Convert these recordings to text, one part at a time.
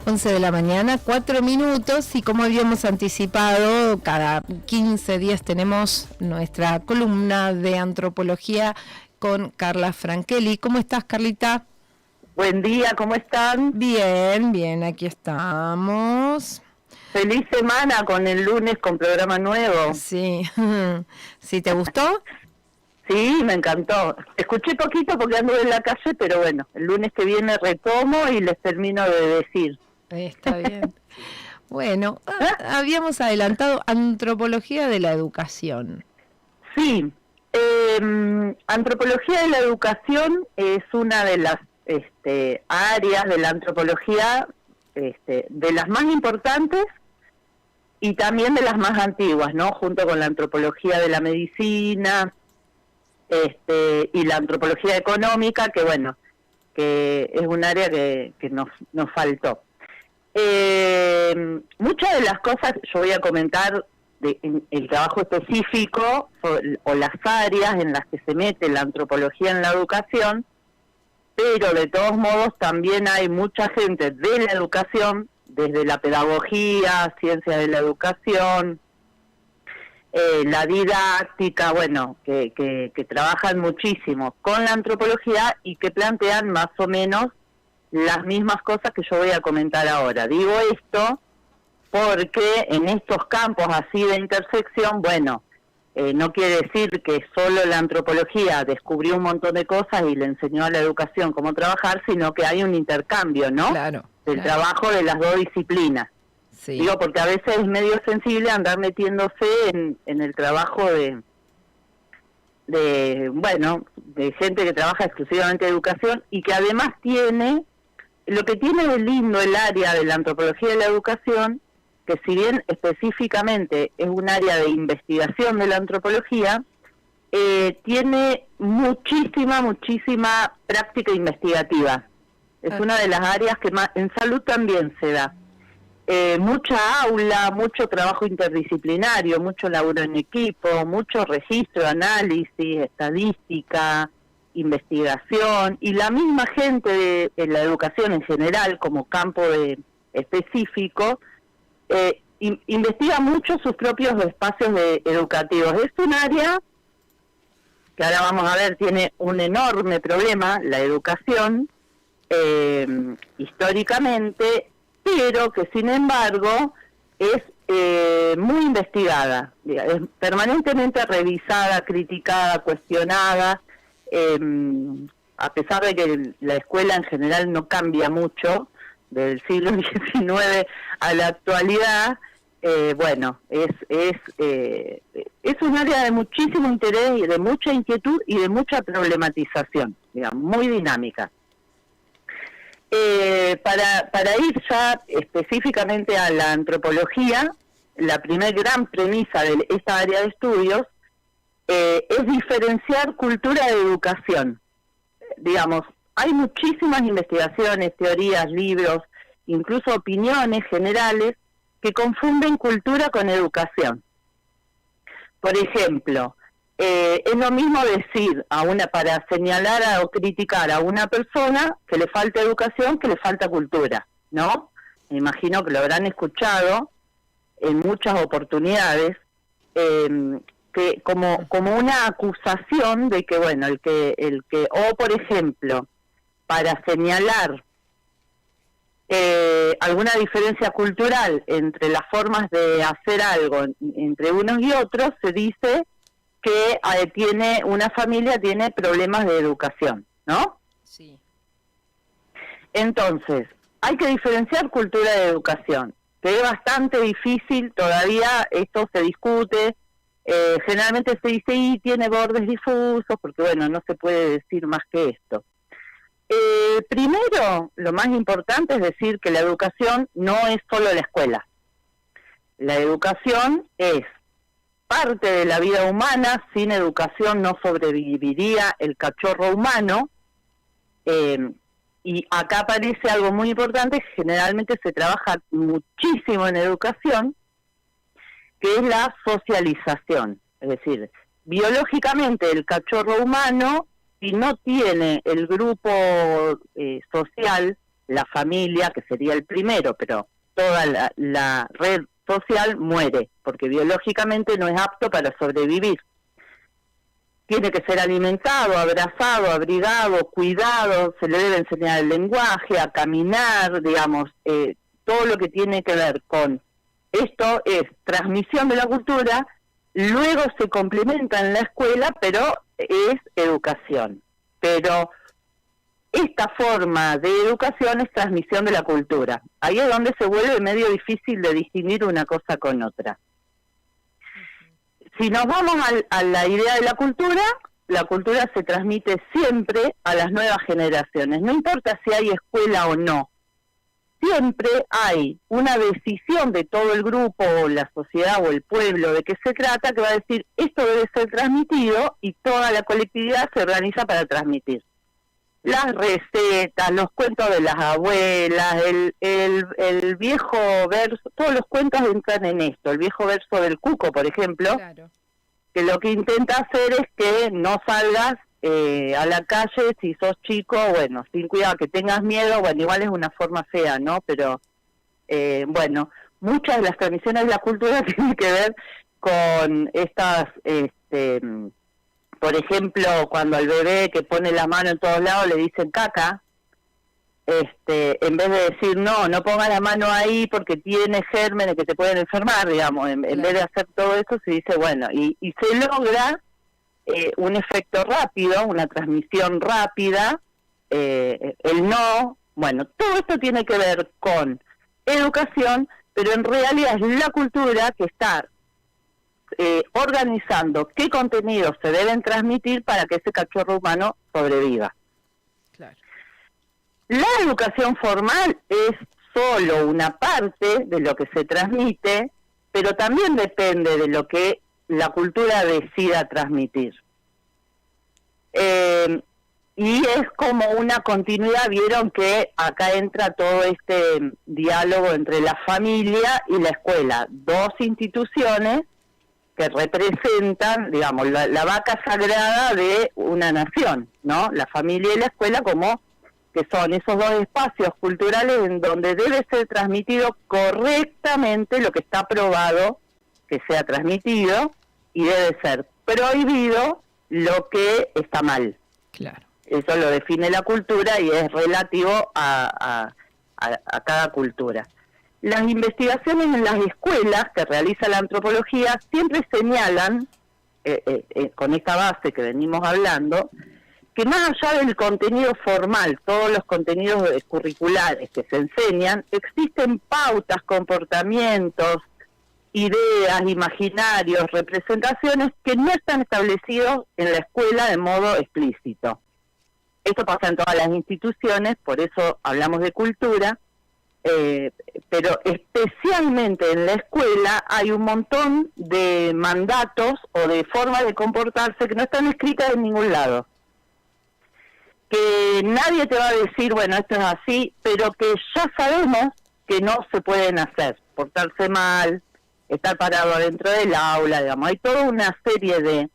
11 de la mañana, 4 minutos, y como habíamos anticipado, cada 15 días tenemos nuestra columna de antropología con Carla Franchelli. ¿Cómo estás, Carlita? Buen día, ¿cómo están? Bien, bien, aquí estamos. Feliz semana con el lunes con programa nuevo. Sí, ¿sí te gustó? Sí, me encantó. Escuché poquito porque ando en la calle, pero bueno, el lunes que viene retomo y les termino de decir. Está bien. Bueno, habíamos adelantado antropología de la educación. Sí, antropología de la educación es una de las áreas de la antropología, de las más importantes y también de las más antiguas, ¿no? Junto con la antropología de la medicina, y la antropología económica, que bueno, que es un área que nos faltó. Muchas de las cosas yo voy a comentar en el trabajo específico o las áreas en las que se mete la antropología en la educación, pero de todos modos también hay mucha gente de la educación, desde la pedagogía, ciencias de la educación, la didáctica, bueno, que trabajan muchísimo con la antropología y que plantean más o menos las mismas cosas que yo voy a comentar ahora. Digo esto porque en estos campos así de intersección, bueno, no quiere decir que solo la antropología descubrió un montón de cosas y le enseñó a la educación cómo trabajar, sino que hay un intercambio, ¿no? Claro. Del trabajo de las dos disciplinas. Sí. Digo, porque a veces es medio sensible andar metiéndose en el trabajo de gente que trabaja exclusivamente de educación y que además tiene, lo que tiene de lindo el área de la antropología de la educación, que si bien específicamente es un área de investigación de la antropología, tiene muchísima práctica investigativa. Es una de las áreas que más, en salud también se da. Mucha aula, mucho trabajo interdisciplinario, mucho laburo en equipo, mucho registro, análisis, estadística, investigación, y la misma gente de la educación en general como campo específico investiga mucho sus propios espacios educativos. Es un área que ahora vamos a ver tiene un enorme problema, la educación, históricamente, pero que sin embargo es muy investigada, es permanentemente revisada, criticada, cuestionada, a pesar de que la escuela en general no cambia mucho del siglo XIX a la actualidad. Bueno, es un área de muchísimo interés y de mucha inquietud y de mucha problematización, digamos, muy dinámica. Para ir ya específicamente a la antropología, la primer gran premisa de esta área de estudios es diferenciar cultura de educación. Digamos, hay muchísimas investigaciones, teorías, libros, incluso opiniones generales que confunden cultura con educación. Por ejemplo, es lo mismo decir para señalar o criticar a una persona que le falta educación que le falta cultura, ¿no? Me imagino que lo habrán escuchado en muchas oportunidades, que como una acusación de que, bueno, o por ejemplo, para señalar alguna diferencia cultural entre las formas de hacer algo entre unos y otros, se dice que una familia tiene problemas de educación, ¿no? Sí. Entonces, hay que diferenciar cultura de educación, que es bastante difícil, todavía esto se discute, generalmente se dice, y tiene bordes difusos, porque bueno, no se puede decir más que esto. Primero, lo más importante es decir que la educación no es solo la escuela. La educación es parte de la vida humana. Sin educación no sobreviviría el cachorro humano, y acá aparece algo muy importante, generalmente se trabaja muchísimo en educación, que es la socialización. Es decir, biológicamente el cachorro humano, si no tiene el grupo social la familia, que sería el primero, pero toda la red social muere, porque biológicamente no es apto para sobrevivir. Tiene que ser alimentado, abrazado, abrigado, cuidado, se le debe enseñar el lenguaje, a caminar, digamos, todo lo que tiene que ver con esto es transmisión de la cultura, luego se complementa en la escuela, pero es educación. Pero esta forma de educación es transmisión de la cultura. Ahí es donde se vuelve medio difícil de distinguir una cosa con otra. Si nos vamos a la idea de la cultura se transmite siempre a las nuevas generaciones, no importa si hay escuela o no. Siempre hay una decisión de todo el grupo, o la sociedad, o el pueblo, de qué se trata, que va a decir, esto debe ser transmitido, y toda la colectividad se organiza para transmitir. Las recetas, los cuentos de las abuelas, el viejo verso, todos los cuentos entran en esto. El viejo verso del cuco, por ejemplo, claro, que lo que intenta hacer es que no salgas a la calle si sos chico, bueno, sin cuidado, que tengas miedo, bueno, igual es una forma fea, ¿no? Pero, bueno, muchas de las transmisiones de la cultura tienen que ver con estas, por ejemplo, cuando al bebé que pone la mano en todos lados le dicen caca, en vez de decir no ponga la mano ahí porque tiene gérmenes que te pueden enfermar, digamos, en vez de hacer todo eso se dice, bueno, y se logra un efecto rápido, una transmisión rápida, el no, bueno, todo esto tiene que ver con educación, pero en realidad es la cultura que está organizando qué contenidos se deben transmitir para que ese cachorro humano sobreviva. Claro. La educación formal es solo una parte de lo que se transmite, pero también depende de lo que la cultura decida transmitir. Y es como una continuidad, vieron que acá entra todo este diálogo entre la familia y la escuela, dos instituciones que representan, digamos, la vaca sagrada de una nación, ¿no? La familia y la escuela como que son esos dos espacios culturales en donde debe ser transmitido correctamente lo que está aprobado que sea transmitido y debe ser prohibido lo que está mal. Claro. Eso lo define la cultura y es relativo a cada cultura. Las investigaciones en las escuelas que realiza la antropología siempre señalan, con esta base que venimos hablando, que más allá del contenido formal, todos los contenidos curriculares que se enseñan, existen pautas, comportamientos, ideas, imaginarios, representaciones que no están establecidos en la escuela de modo explícito. Esto pasa en todas las instituciones, por eso hablamos de cultura, pero especialmente en la escuela hay un montón de mandatos o de formas de comportarse que no están escritas en ningún lado. Que nadie te va a decir, bueno, esto es así, pero que ya sabemos que no se pueden hacer. Portarse mal, estar parado adentro del aula, digamos. Hay toda una serie de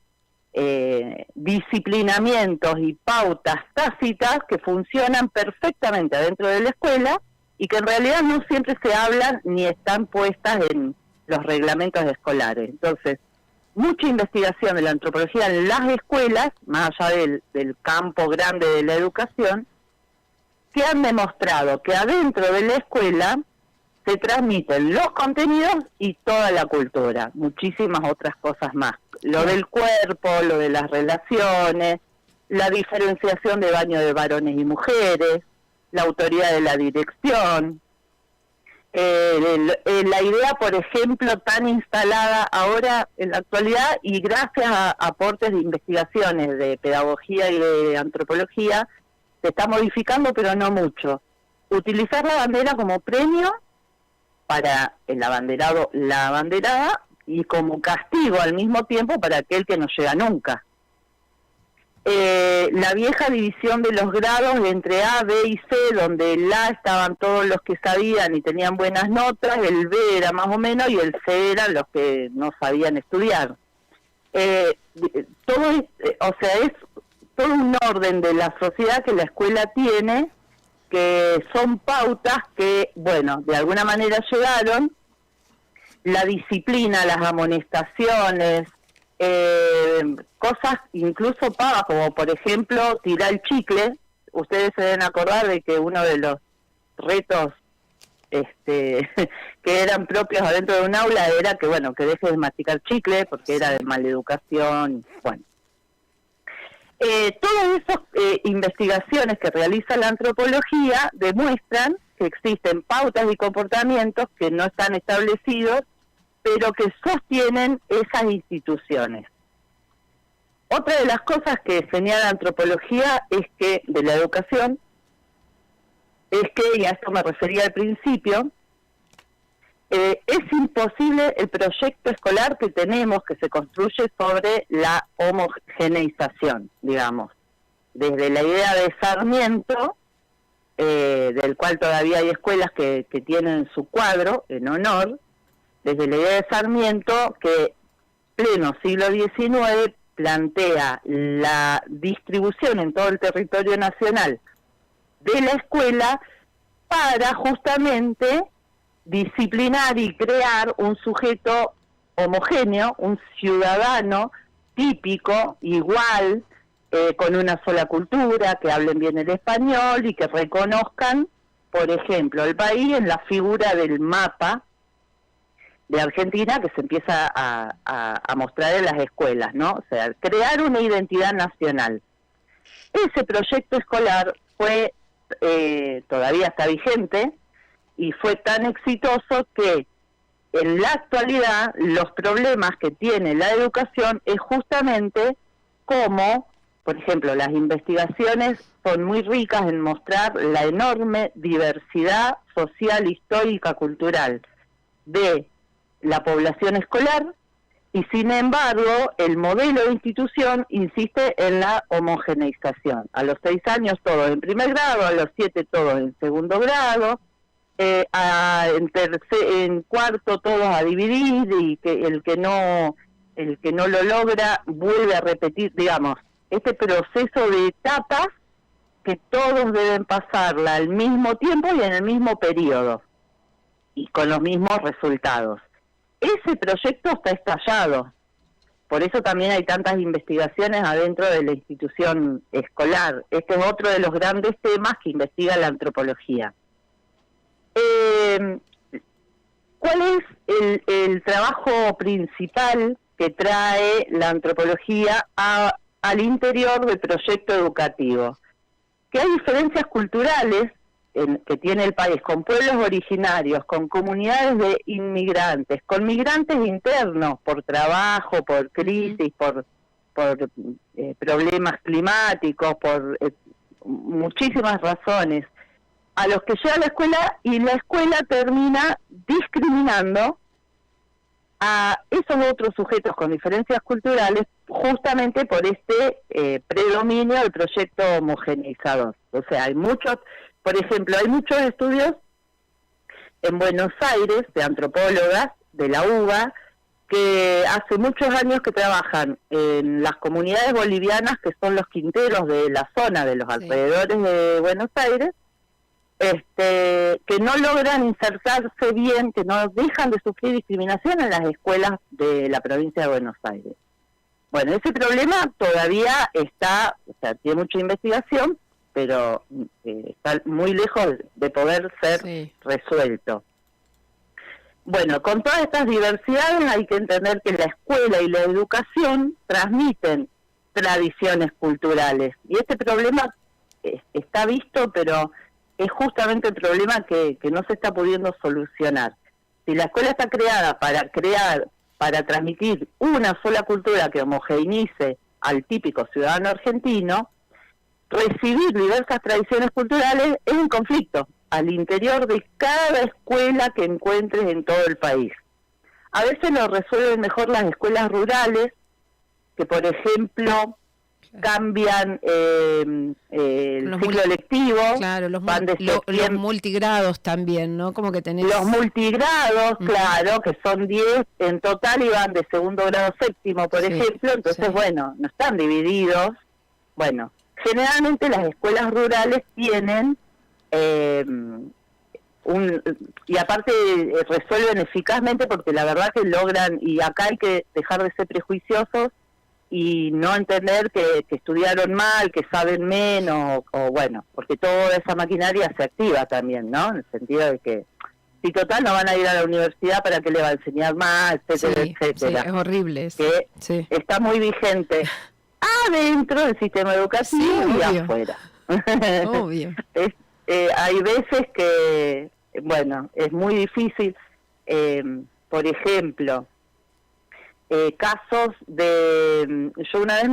disciplinamientos y pautas tácitas que funcionan perfectamente adentro de la escuela y que en realidad no siempre se hablan ni están puestas en los reglamentos escolares. Entonces, mucha investigación de la antropología en las escuelas, más allá del campo grande de la educación, que han demostrado que adentro de la escuela se transmiten los contenidos y toda la cultura, muchísimas otras cosas más. Lo del cuerpo, lo de las relaciones, la diferenciación de baño de varones y mujeres, la autoridad de la dirección, la idea, por ejemplo, tan instalada ahora en la actualidad y gracias a aportes de investigaciones de pedagogía y de antropología, se está modificando, pero no mucho. Utilizar la bandera como premio para el abanderado, la abanderada, y como castigo al mismo tiempo para aquel que no llega nunca. La vieja división de los grados entre A, B y C, donde el A estaban todos los que sabían y tenían buenas notas, el B era más o menos y el C eran los que no sabían estudiar. Es todo un orden de la sociedad que la escuela tiene, que son pautas que, bueno, de alguna manera llegaron, la disciplina, las amonestaciones, cosas incluso pagas, como por ejemplo tirar el chicle. Ustedes se deben acordar de que uno de los retos que eran propios adentro de un aula era que, bueno, que deje de masticar chicle porque era de maleducación. Bueno, todas esas investigaciones que realiza la antropología demuestran que existen pautas y comportamientos que no están establecidos, pero que sostienen esas instituciones. Otra de las cosas que señala la antropología es que, de la educación, es que, y a esto me refería al principio, es imposible el proyecto escolar que tenemos, que se construye sobre la homogeneización, digamos. Desde la idea de Sarmiento, del cual todavía hay escuelas que tienen su cuadro en honor, desde la idea de Sarmiento, que pleno siglo XIX plantea la distribución en todo el territorio nacional de la escuela para justamente disciplinar y crear un sujeto homogéneo, un ciudadano típico, igual, con una sola cultura, que hablen bien el español y que reconozcan, por ejemplo, el país en la figura del mapa de Argentina que se empieza a mostrar en las escuelas, ¿no? O sea, crear una identidad nacional. Ese proyecto escolar fue, todavía está vigente, y fue tan exitoso que en la actualidad los problemas que tiene la educación es justamente cómo, por ejemplo, las investigaciones son muy ricas en mostrar la enorme diversidad social, histórica, cultural de la población escolar, y sin embargo el modelo de institución insiste en la homogeneización. A los 6 años todos en primer grado, a los 7 todos en segundo grado, en cuarto todos a dividir, y que el que no lo logra vuelve a repetir, digamos, este proceso de etapas que todos deben pasarla al mismo tiempo y en el mismo periodo y con los mismos resultados. Ese proyecto está estallado, por eso también hay tantas investigaciones adentro de la institución escolar. Este es otro de los grandes temas que investiga la antropología. ¿Cuál es el trabajo principal que trae la antropología al interior del proyecto educativo? Que hay diferencias culturales que tiene el país, con pueblos originarios, con comunidades de inmigrantes, con migrantes internos por trabajo, por crisis, por problemas climáticos, por muchísimas razones, a los que llega la escuela, y la escuela termina discriminando a esos otros sujetos con diferencias culturales justamente por este predominio del proyecto homogeneizador. O sea, hay muchos, por ejemplo, hay muchos estudios en Buenos Aires de antropólogas de la UBA que hace muchos años que trabajan en las comunidades bolivianas, que son los quinteros de la zona de los alrededores de Buenos Aires, que no logran insertarse bien, que no dejan de sufrir discriminación en las escuelas de la provincia de Buenos Aires. Bueno, ese problema todavía está, o sea, tiene mucha investigación, pero está muy lejos de poder ser resuelto. Bueno, con todas estas diversidades hay que entender que la escuela y la educación transmiten tradiciones culturales, y este problema está visto, pero es justamente el problema que no se está pudiendo solucionar. Si la escuela está creada para transmitir una sola cultura que homogeneice al típico ciudadano argentino, recibir diversas tradiciones culturales es un conflicto al interior de cada escuela que encuentres en todo el país. A veces lo resuelven mejor las escuelas rurales, que por ejemplo cambian el ciclo lectivo. Claro, los multigrados también, ¿no? Como que tenés... Los multigrados, claro, que son 10 en total y van de segundo grado a séptimo, por ejemplo. Entonces, bueno, no están divididos. Bueno, generalmente las escuelas rurales tienen y aparte resuelven eficazmente porque la verdad que logran, y acá hay que dejar de ser prejuiciosos y no entender que estudiaron mal, que saben menos, o bueno, porque toda esa maquinaria se activa también, ¿no? En el sentido de que si total no van a ir a la universidad, ¿para qué le va a enseñar más, etcétera, etcétera? Sí, es horrible eso. Que sí. Está muy vigente adentro del sistema educativo y afuera. Obvio. Hay veces que, bueno, es muy difícil, por ejemplo, casos de... Yo una vez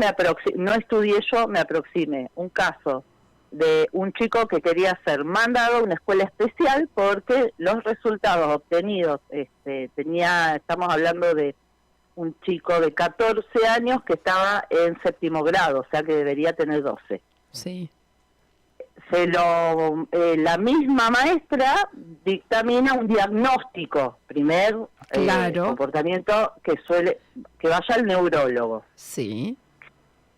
no estudié yo, me aproximé un caso de un chico que quería ser mandado a una escuela especial porque los resultados obtenidos, estamos hablando de un chico de 14 años que estaba en 7º grado, o sea que debería tener 12. Sí. La misma maestra dictamina un diagnóstico, primer comportamiento que vaya al neurólogo. Sí.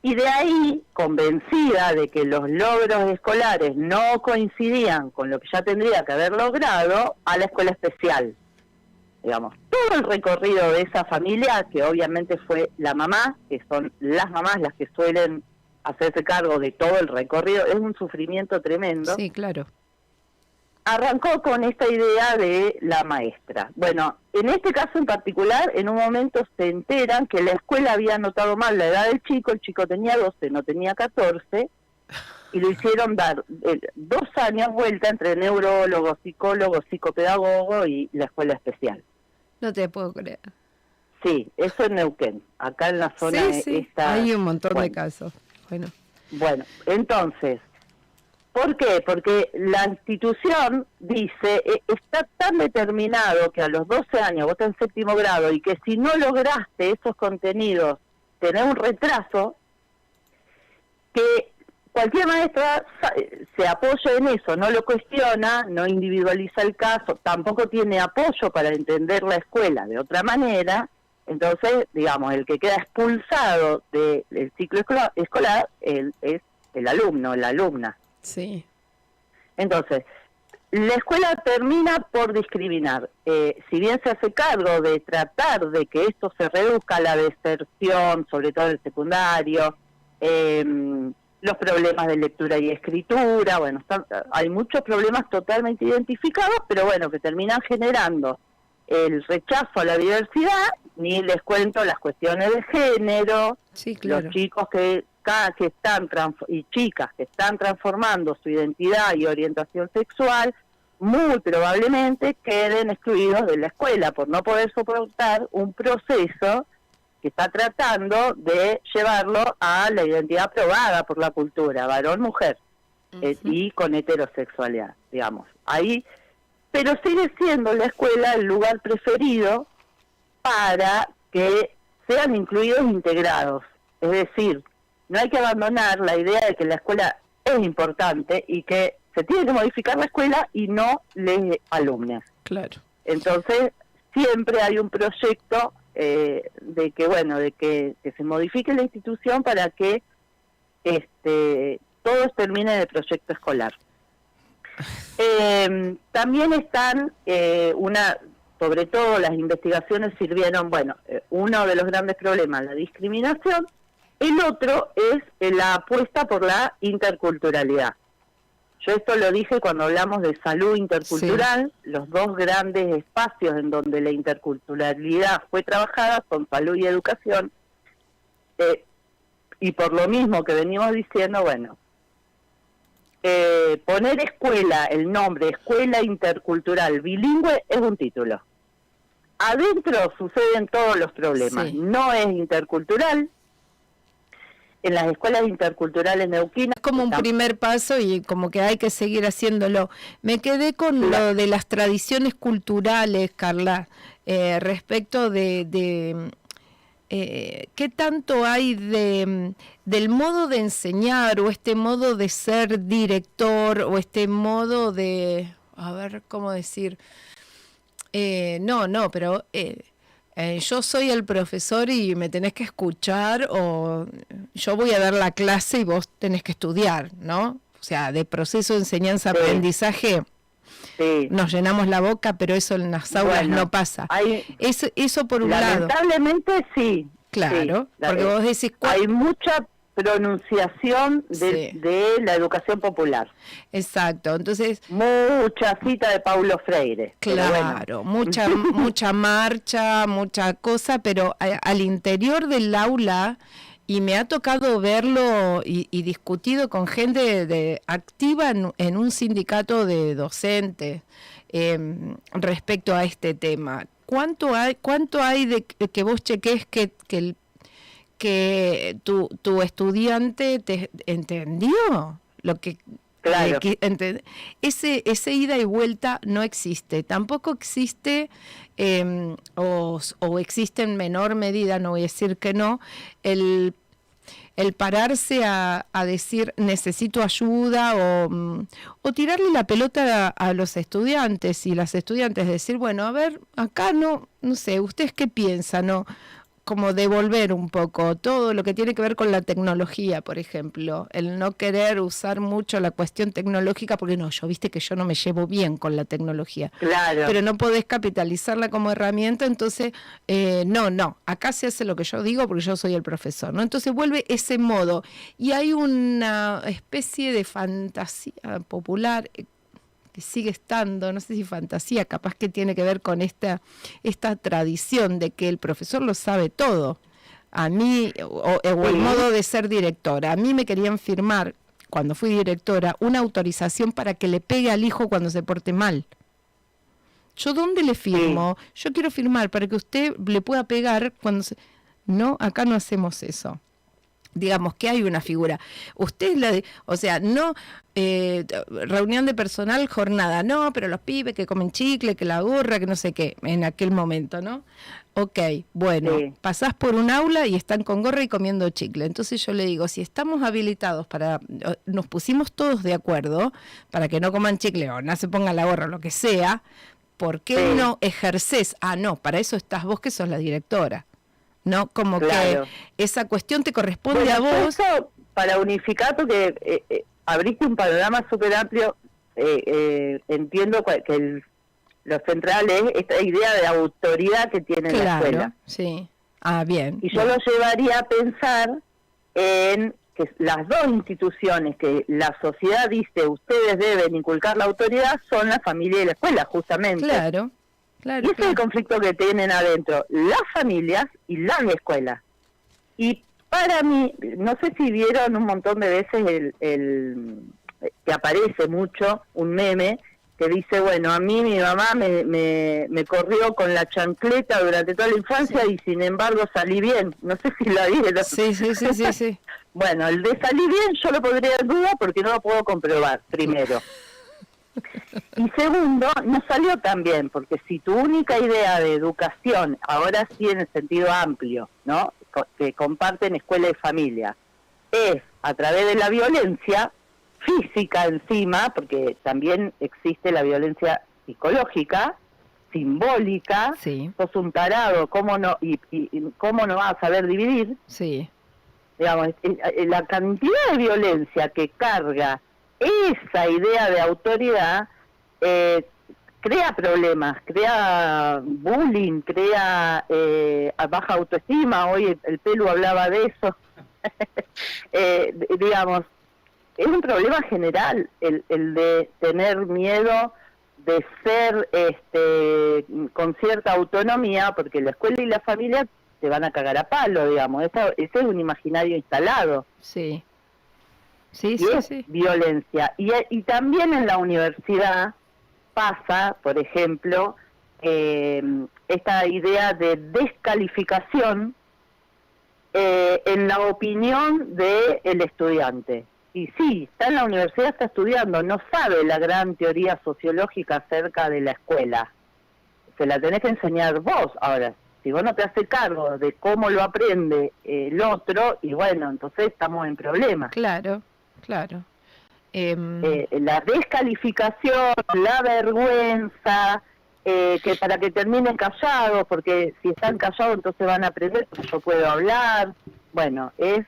Y de ahí, convencida de que los logros escolares no coincidían con lo que ya tendría que haber logrado, a la escuela especial. Digamos, todo el recorrido de esa familia, que obviamente fue la mamá, que son las mamás las que suelen hacerse cargo de todo el recorrido, es un sufrimiento tremendo. Sí, claro. Arrancó con esta idea de la maestra. Bueno, en este caso en particular, en un momento se enteran que la escuela había anotado mal la edad del chico, el chico tenía 12, no tenía 14, y lo hicieron dar 2 años vuelta entre neurólogo, psicólogo, psicopedagogo y la escuela especial. No te puedo creer. Sí, eso en Neuquén, acá en la zona está... Hay un montón de casos. Bueno, entonces, ¿por qué? Porque la institución dice, está tan determinado que a los 12 años vos estás en 7º grado y que si no lograste esos contenidos, tenés un retraso, que cualquier maestra se apoya en eso, no lo cuestiona, no individualiza el caso, tampoco tiene apoyo para entender la escuela de otra manera. Entonces, digamos, el que queda expulsado del ciclo escolar es el alumno, la alumna. Sí. Entonces, la escuela termina por discriminar. Si bien se hace cargo de tratar de que esto se reduzca a la deserción, sobre todo en el secundario, los problemas de lectura y escritura, bueno, hay muchos problemas totalmente identificados, pero bueno, que terminan generando el rechazo a la diversidad, ni les cuento las cuestiones de género, sí, claro. Los chicos que están y chicas que están transformando su identidad y orientación sexual, muy probablemente queden excluidos de la escuela por no poder soportar un proceso que está tratando de llevarlo a la identidad aprobada por la cultura, varón-mujer, y con heterosexualidad, digamos. Ahí, pero sigue siendo la escuela el lugar preferido para que sean incluidos e integrados. Es decir, no hay que abandonar la idea de que la escuela es importante y que se tiene que modificar la escuela y no los alumnos. Claro. Entonces, siempre hay un proyecto de que se modifique la institución para que todos terminen el proyecto escolar. También están sobre todo las investigaciones sirvieron, uno de los grandes problemas, la discriminación. El otro es la apuesta por la interculturalidad. Yo esto lo dije cuando hablamos de salud intercultural, sí. Los dos grandes espacios en donde la interculturalidad fue trabajada son salud y educación, y por lo mismo que venimos diciendo, poner escuela, el nombre Escuela Intercultural Bilingüe es un título. Adentro suceden todos los problemas, sí. No es intercultural. En las escuelas interculturales neuquinas... Es como un primer paso y como que hay que seguir haciéndolo. Me quedé con lo de las tradiciones culturales, Carla, respecto de ¿qué tanto hay del modo de enseñar o este modo de ser director o este modo de... A ver, ¿cómo decir? Pero... yo soy el profesor y me tenés que escuchar, o yo voy a dar la clase y vos tenés que estudiar, ¿no? o sea, de proceso de enseñanza-aprendizaje, nos llenamos la boca, pero eso en las aulas no pasa. Eso por un lado. Lamentablemente sí. Claro, porque vos decís... Hay mucha pronunciación de la educación popular. Exacto, entonces... Mucha cita de Paulo Freire. Claro, mucha marcha, mucha cosa, pero al interior del aula, y me ha tocado verlo y discutido con gente activa en un sindicato de docentes respecto a este tema. ¿Cuánto hay de que vos cheques que tu estudiante te entendió lo que... Claro. Ese ida y vuelta no existe, tampoco existe o existe en menor medida, no voy a decir que no, el pararse a decir necesito ayuda o tirarle la pelota a los estudiantes y las estudiantes decir, bueno, a ver, acá no sé, ¿ustedes qué piensan? ¿No? Como devolver un poco todo lo que tiene que ver con la tecnología, por ejemplo, el no querer usar mucho la cuestión tecnológica, porque viste que yo no me llevo bien con la tecnología, claro, pero no podés capitalizarla como herramienta, entonces, no, acá se hace lo que yo digo porque yo soy el profesor, ¿no? Entonces vuelve ese modo, y hay una especie de fantasía popular que sigue estando, no sé si fantasía, capaz que tiene que ver con esta tradición de que el profesor lo sabe todo. A mí, o el modo de ser directora, a mí me querían firmar, cuando fui directora, una autorización para que le pegue al hijo cuando se porte mal. ¿Yo dónde le firmo? Yo quiero firmar para que usted le pueda pegar cuando se... No, acá no hacemos eso. Digamos que hay una figura. Usted reunión de personal, jornada, no, pero los pibes que comen chicle, que la gorra, que no sé qué, en aquel momento, ¿no? Ok, bueno, pasás por un aula y están con gorra y comiendo chicle. Entonces yo le digo, si estamos habilitados nos pusimos todos de acuerdo para que no coman chicle o no se pongan la gorra o lo que sea, ¿por qué no ejercés? No, para eso estás vos que sos la directora. ¿No? Como que esa cuestión te corresponde a vos. Eso, para unificar, porque abriste un panorama súper amplio, entiendo que lo central es esta idea de autoridad que tiene la escuela. Sí. Bien. Y yo lo llevaría a pensar en que las dos instituciones que la sociedad dice ustedes deben inculcar la autoridad son la familia y la escuela, justamente. Claro. Y ese es el conflicto que tienen adentro las familias y las escuelas. Y para mí, no sé si vieron un montón de veces que aparece mucho un meme que dice, bueno, a mí mi mamá me corrió con la chancleta durante toda la infancia y sin embargo salí bien. No sé si la vieron. Sí. Bueno, el de salir bien yo lo podría en duda porque no lo puedo comprobar, primero. Y segundo, no salió tan bien, porque si tu única idea de educación, ahora sí en el sentido amplio, ¿no?, que comparten escuela y familia, es a través de la violencia física encima, porque también existe la violencia psicológica, simbólica, sos un tarado, ¿cómo no y cómo no vas a saber dividir? Sí. Digamos, la cantidad de violencia que carga esa idea de autoridad crea problemas, crea bullying, crea baja autoestima. Hoy el Pelu hablaba de eso. Digamos, es un problema general el de tener miedo de ser con cierta autonomía, porque la escuela y la familia te van a cagar a palo, digamos. Ese es un imaginario instalado. Sí. Sí. Violencia. Y también en la universidad pasa, por ejemplo, esta idea de descalificación en la opinión del estudiante. Y sí, está en la universidad, está estudiando, no sabe la gran teoría sociológica acerca de la escuela. Se la tenés que enseñar vos. Ahora, si vos no te haces cargo de cómo lo aprende el otro, y bueno, entonces estamos en problemas. Claro. La descalificación, la vergüenza, que para que terminen callados, porque si están callados entonces van a aprender, porque yo puedo hablar. Bueno, es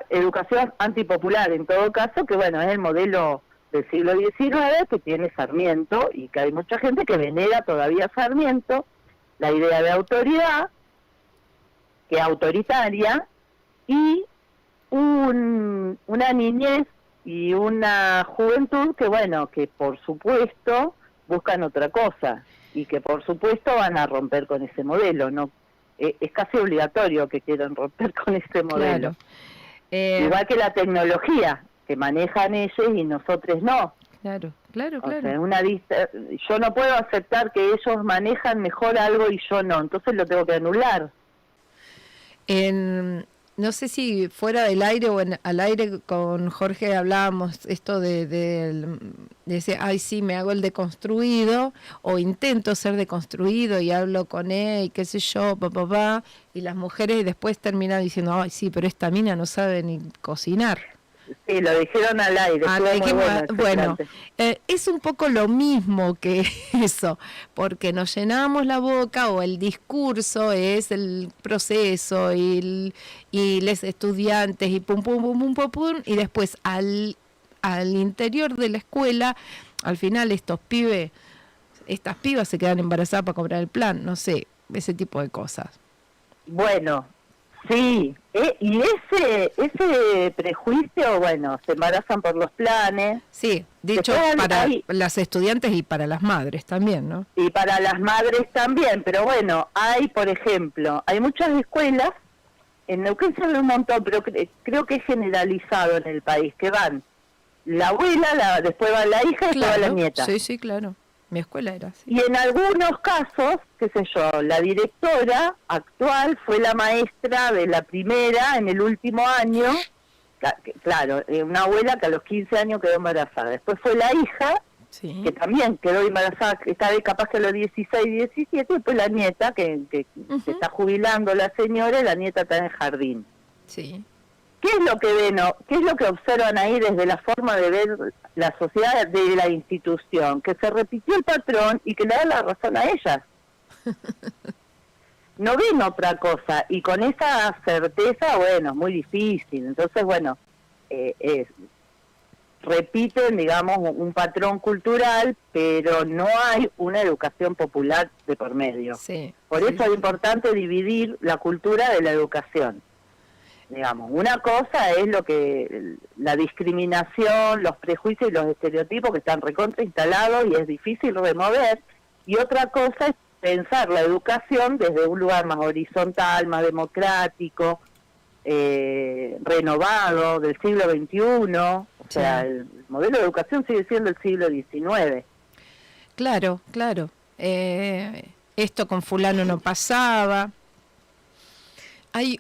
educación antipopular en todo caso, que bueno, es el modelo del siglo XIX que tiene Sarmiento y que hay mucha gente que venera todavía a Sarmiento, la idea de autoridad, que es autoritaria, y una niñez y una juventud que bueno, que por supuesto buscan otra cosa y que por supuesto van a romper con ese modelo, no es casi obligatorio que quieran romper con ese modelo. Claro. Igual que la tecnología que manejan ellos y nosotros no. Claro. O sea, yo no puedo aceptar que ellos manejan mejor algo y yo no, entonces lo tengo que anular. No sé si fuera del aire o al aire con Jorge hablábamos esto de ese, ay sí, me hago el deconstruido o intento ser deconstruido y hablo con él y qué sé yo, y las mujeres después terminan diciendo, ay sí, pero esta mina no sabe ni cocinar. Sí, lo dijeron al aire. Bueno, es un poco lo mismo que eso, porque nos llenamos la boca o el discurso es el proceso y los estudiantes y pum, y después al interior de la escuela, al final estas pibas se quedan embarazadas para cobrar el plan, no sé, ese tipo de cosas. Bueno, sí, y ese prejuicio, bueno, se embarazan por los planes. Sí, dicho para las estudiantes y para las madres también, ¿no? Y para las madres también, pero bueno, por ejemplo, hay muchas escuelas, en Neuquén se ve un montón, pero creo que es generalizado en el país, que van la abuela, después va la hija y después va la nieta. Sí, claro. Mi escuela era así. Y en algunos casos, qué sé yo, la directora actual fue la maestra de la primera en el último año, claro, una abuela que a los 15 años quedó embarazada. Después fue la hija, sí, que también quedó embarazada, está capaz que a los 16, 17, y después la nieta, que se está jubilando la señora, y la nieta está en el jardín. Sí. ¿Qué es lo que ven, qué es lo que observan ahí desde la forma de ver la sociedad, de la institución? Que se repitió el patrón y que le da la razón a ellas. No ven otra cosa, y con esa certeza, bueno, es muy difícil. Entonces, bueno, repiten, digamos, un patrón cultural, pero no hay una educación popular de por medio. Sí, por eso es importante dividir la cultura de la educación. Digamos, una cosa es la discriminación, los prejuicios y los estereotipos que están recontra instalados y es difícil remover, y otra cosa es pensar la educación desde un lugar más horizontal, más democrático, renovado, del siglo XXI, o sea, el modelo de educación sigue siendo el siglo XIX. Claro. Esto con fulano no pasaba. Hay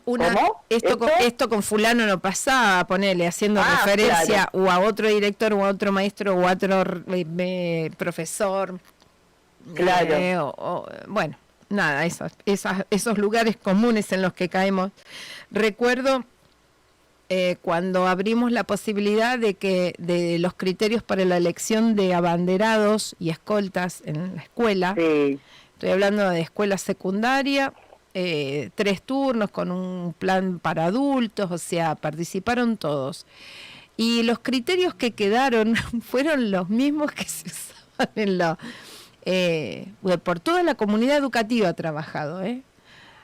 esto con fulano no pasaba, ponele, haciendo referencia, claro, o a otro director o a otro maestro o a otro profesor. Claro. Bueno, nada, esos lugares comunes en los que caemos. Recuerdo cuando abrimos la posibilidad de los criterios para la elección de abanderados y escoltas en la escuela. Sí. Estoy hablando de escuela secundaria. 3 turnos con un plan para adultos, o sea, participaron todos. Y los criterios que quedaron fueron los mismos que se usaban por toda la comunidad educativa ha trabajado,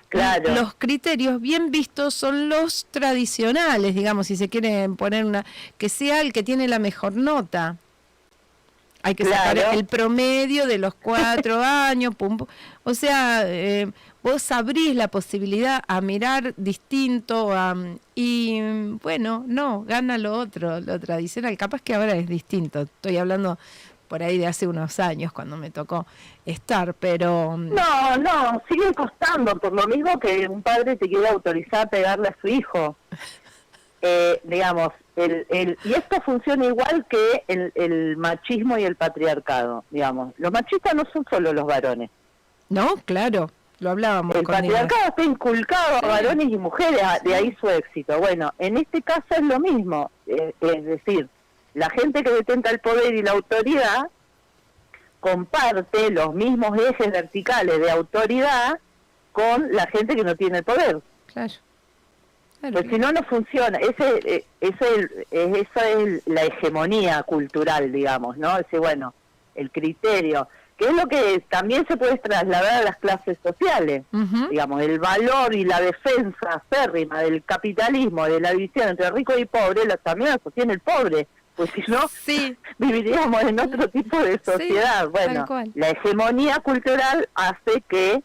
Claro. Los criterios bien vistos son los tradicionales, digamos, si se quieren poner que sea el que tiene la mejor nota. Hay que sacar el promedio de los 4 años, o sea, vos abrís la posibilidad a mirar distinto, y bueno, no, gana lo otro, lo tradicional, capaz que ahora es distinto, estoy hablando por ahí de hace unos años cuando me tocó estar, pero... No, sigue costando, por lo mismo que un padre te quiere autorizar a pegarle a su hijo. Digamos, y esto funciona igual que el machismo y el patriarcado, digamos. Los machistas no son solo los varones. No, claro, lo hablábamos con ellos. El patriarcado está inculcado a varones y mujeres, de ahí su éxito. Bueno, en este caso es lo mismo, es decir, la gente que detenta el poder y la autoridad comparte los mismos ejes verticales de autoridad con la gente que no tiene el poder. Claro. Claro. Pues si no, no funciona. Esa es la hegemonía cultural, digamos, ¿no? Ese, bueno, el criterio, que es lo que también se puede trasladar a las clases sociales. Uh-huh. Digamos, el valor y la defensa férrima del capitalismo, de la división entre rico y pobre, también la sostiene el pobre, pues si no, sí. viviríamos en otro tipo de sociedad. Sí, bueno, la hegemonía cultural hace que,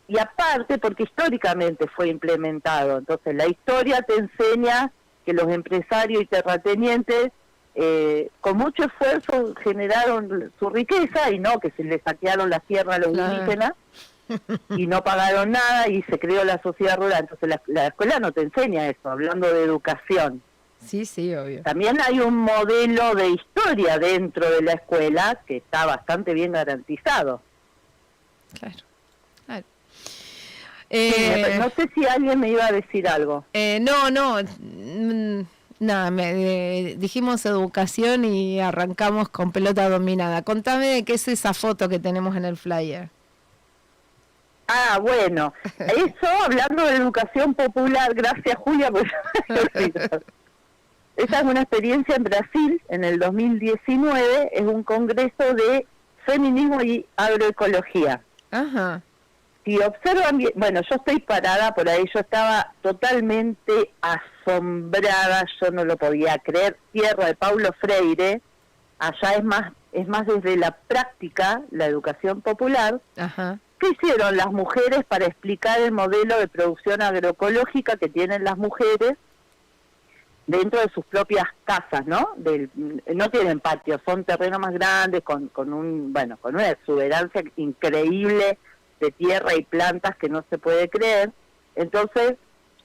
y aparte porque históricamente fue implementado, entonces la historia te enseña que los empresarios y terratenientes con mucho esfuerzo generaron su riqueza y no que se les saquearon la tierra a los indígenas y no pagaron nada y se creó la sociedad rural. Entonces la escuela no te enseña eso, hablando de educación. Sí, sí, obvio. También hay un modelo de historia dentro de la escuela que está bastante bien garantizado. Claro, claro. No sé si alguien me iba a decir algo. No, nada, dijimos educación y arrancamos con pelota dominada. Contame de qué es esa foto que tenemos en el flyer. Ah, bueno, eso hablando de educación popular, gracias Julia, pues esa es una experiencia en Brasil en el 2019, es un congreso de feminismo y agroecología. Ajá. Si observan bien, bueno, yo estoy parada por ahí, yo estaba totalmente asombrada, yo no lo podía creer, tierra de Paulo Freire, allá es más desde la práctica, la educación popular. Ajá. ¿Qué hicieron las mujeres para explicar el modelo de producción agroecológica que tienen las mujeres dentro de sus propias casas, ¿no? No tienen patios, son terrenos más grandes con una exuberancia increíble de tierra y plantas que no se puede creer. Entonces,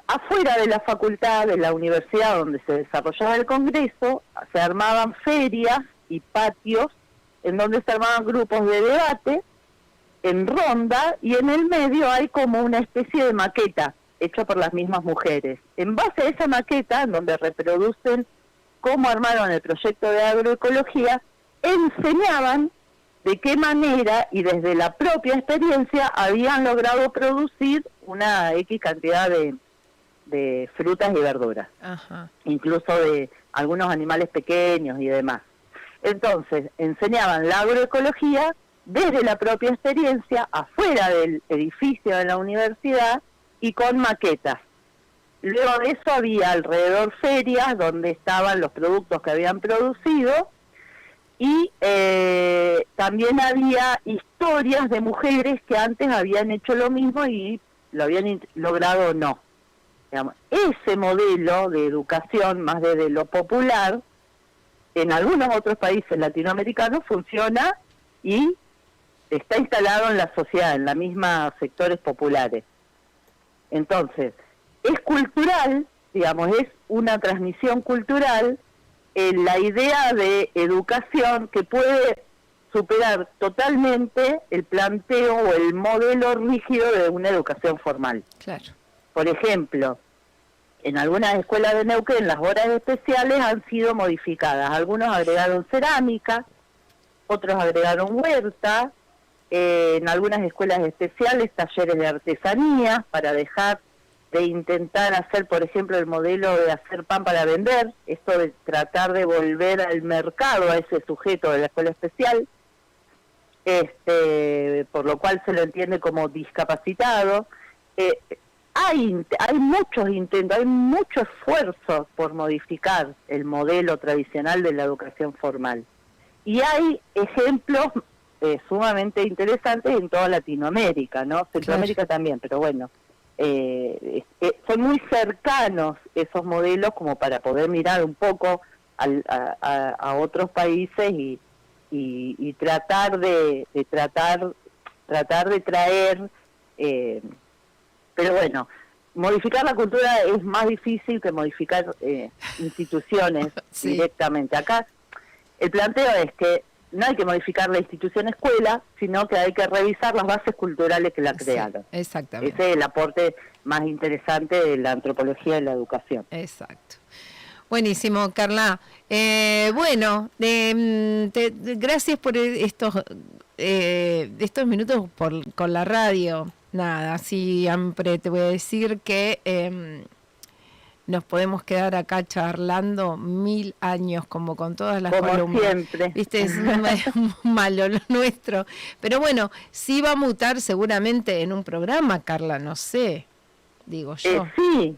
afuera de la facultad, de la universidad donde se desarrollaba el congreso, se armaban ferias y patios en donde se armaban grupos de debate en ronda y en el medio hay como una especie de maqueta hecha por las mismas mujeres. En base a esa maqueta, en donde reproducen cómo armaron el proyecto de agroecología, enseñaban de qué manera y desde la propia experiencia habían logrado producir una X cantidad de frutas y verduras. Ajá. Incluso de algunos animales pequeños y demás. Entonces, enseñaban la agroecología desde la propia experiencia, afuera del edificio de la universidad y con maquetas. Luego de eso había alrededor ferias donde estaban los productos que habían producido y también había historias de mujeres que antes habían hecho lo mismo y lo habían logrado o no. Digamos, ese modelo de educación más desde lo popular en algunos otros países latinoamericanos funciona y está instalado en la sociedad, en la misma sectores populares. Entonces, es cultural, digamos, es una transmisión cultural en la idea de educación que puede superar totalmente el planteo o el modelo rígido de una educación formal. Claro. Por ejemplo, en algunas escuelas de Neuquén las horas especiales han sido modificadas. Algunos agregaron cerámica, otros agregaron huerta, en algunas escuelas especiales talleres de artesanía para dejar de intentar hacer, por ejemplo, el modelo de hacer pan para vender, esto de tratar de volver al mercado a ese sujeto de la escuela especial, por lo cual se lo entiende como discapacitado. Hay muchos intentos, hay mucho esfuerzo por modificar el modelo tradicional de la educación formal. Y hay ejemplos sumamente interesantes en toda Latinoamérica, ¿no? Centroamérica también, pero bueno, son muy cercanos esos modelos como para poder mirar un poco a otros países y tratar de traer, pero bueno, modificar la cultura es más difícil que modificar instituciones sí. Directamente. Acá el planteo es que no hay que modificar la institución escuela, sino que hay que revisar las bases culturales que la crearon. Sí, exactamente. Ese es el aporte más interesante de la antropología de la educación. Exacto. Buenísimo, Carla. Gracias por estos minutos con la radio. Nada, siempre te voy a decir que nos podemos quedar acá charlando 1000 años, como con todas las como columnas. Siempre. Viste, es malo lo nuestro. Pero bueno, sí va a mutar seguramente en un programa, Carla, no sé, digo yo. Sí.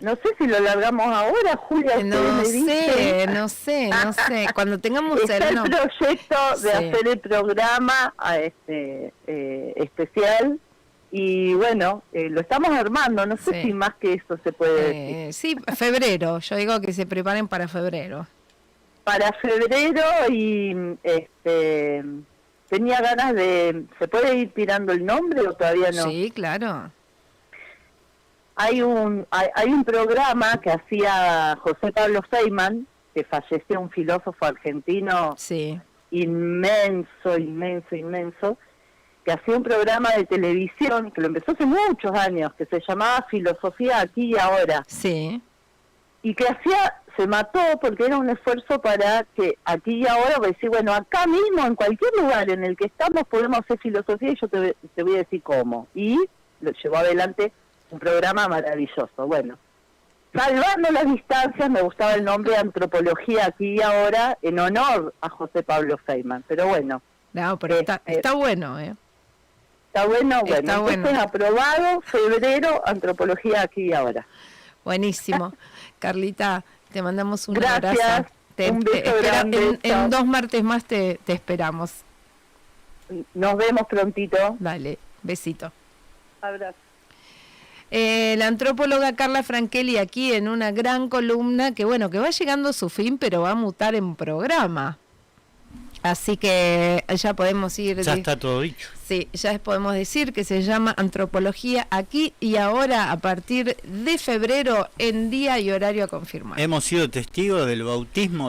No sé si lo largamos ahora, Julia. No sé. Cuando tengamos está el proyecto de hacer el programa especial. Y bueno, lo estamos armando, no sé si más que eso se puede decir. Sí, febrero, yo digo que se preparen para febrero. Para febrero y tenía ganas de... ¿Se puede ir tirando el nombre o todavía no? Sí, claro. Hay un programa que hacía José Pablo Feynman, que falleció, un filósofo argentino inmenso, que hacía un programa de televisión, que lo empezó hace muchos años, que se llamaba Filosofía Aquí y Ahora. Sí. Y que se mató porque era un esfuerzo para que aquí y ahora, decir, bueno, acá mismo, en cualquier lugar en el que estamos, podemos hacer filosofía y yo te voy a decir cómo. Y lo llevó adelante un programa maravilloso. Bueno, salvando las distancias, me gustaba el nombre Antropología Aquí y Ahora, en honor a José Pablo Feynman. Pero bueno. No, pero está bueno, ¿eh? Está bueno, Está entonces bueno. Aprobado, febrero, Antropología Aquí y Ahora. Buenísimo. Carlita, te mandamos un Gracias, abrazo. un beso grande. En 2 martes más te esperamos. Nos vemos prontito. Dale, besito. Abrazo. La antropóloga Carla Frankelli aquí en una gran columna que bueno, que va llegando a su fin, pero va a mutar en programa. Así que ya podemos ir... Ya está todo dicho. Sí, ya podemos decir que se llama Antropología Aquí y Ahora a partir de febrero en día y horario a confirmar. Hemos sido testigos del bautismo